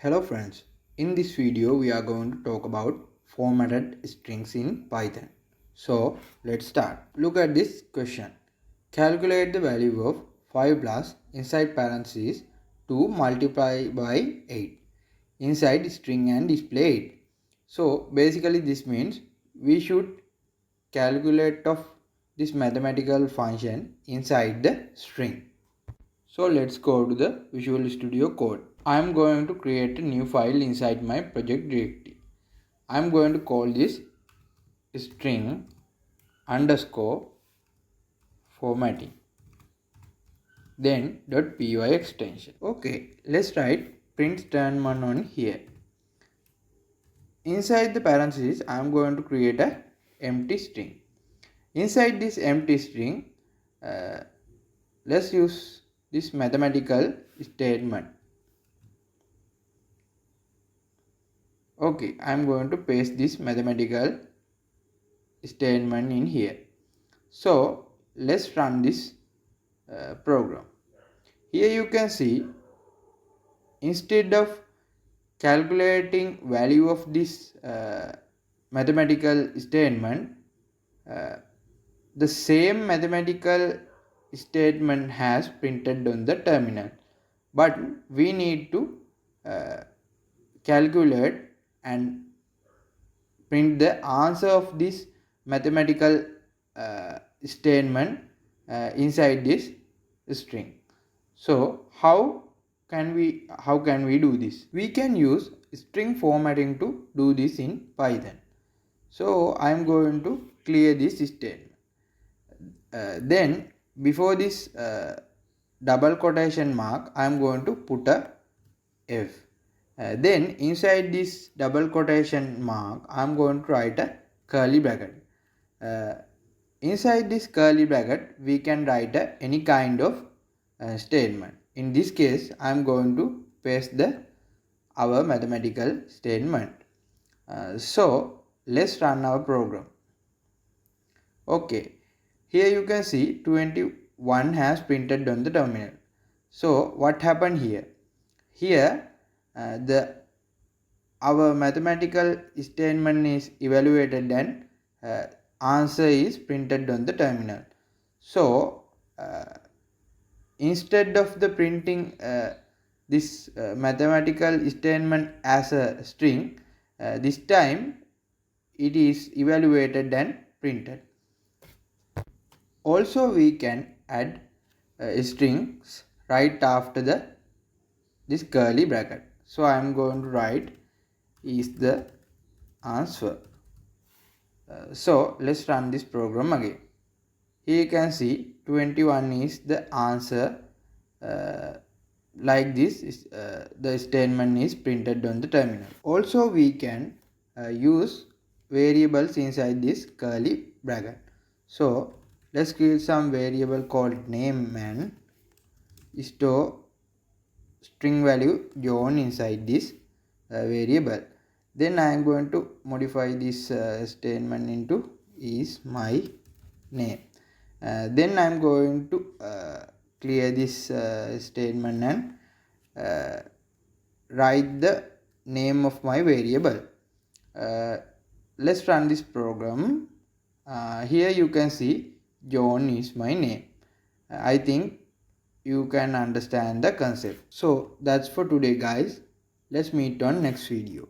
Hello friends, in this video we are going to talk about formatted strings in Python. So let's start. Look at this question. Calculate the value of 5 plus inside parentheses to multiply by 8 inside string and display 8. So basically this means we should calculate of this mathematical function inside the string. So let's go to the Visual Studio Code. I am going to create a new file inside my project directory. I am going to call this string underscore formatting, then .py extension. Okay, let's write print statement on here. Inside the parentheses, I am going to create a empty string. Inside this empty string, let's use this mathematical statement. Okay, I am going to paste this mathematical statement in here. So let's run this program. Here you can see, instead of calculating value of this mathematical statement, the same mathematical statement has printed on the terminal, but we need to calculate and print the answer of this mathematical statement inside this string. So how can we do this? We can use string formatting to do this in Python. So I am going to clear this statement. Then before this double quotation mark, I am going to put a F. Then inside this double quotation mark, I am going to write a curly bracket. Inside this curly bracket, we can write any kind of statement. In this case, I am going to paste our mathematical statement. So let's run our program. Okay, here you can see 21 has printed on the terminal. So what happened here? Here our mathematical statement is evaluated and answer is printed on the terminal. So instead of the printing this mathematical statement as a string, this time it is evaluated and printed. Also we can add strings right after this curly bracket. So I am going to write is the answer. So let's run this program again. Here you can see 21 is the answer. Like this is the statement is printed on the terminal. Also we can use variables inside this curly bracket. So let's create some variable called name and store string value John inside this variable. Then I am going to modify this statement into is my name. Then I am going to clear this statement and write the name of my variable. Let's run this program. Here you can see John is my name. I think you can understand the concept. So that's for today guys. Let's meet on next video.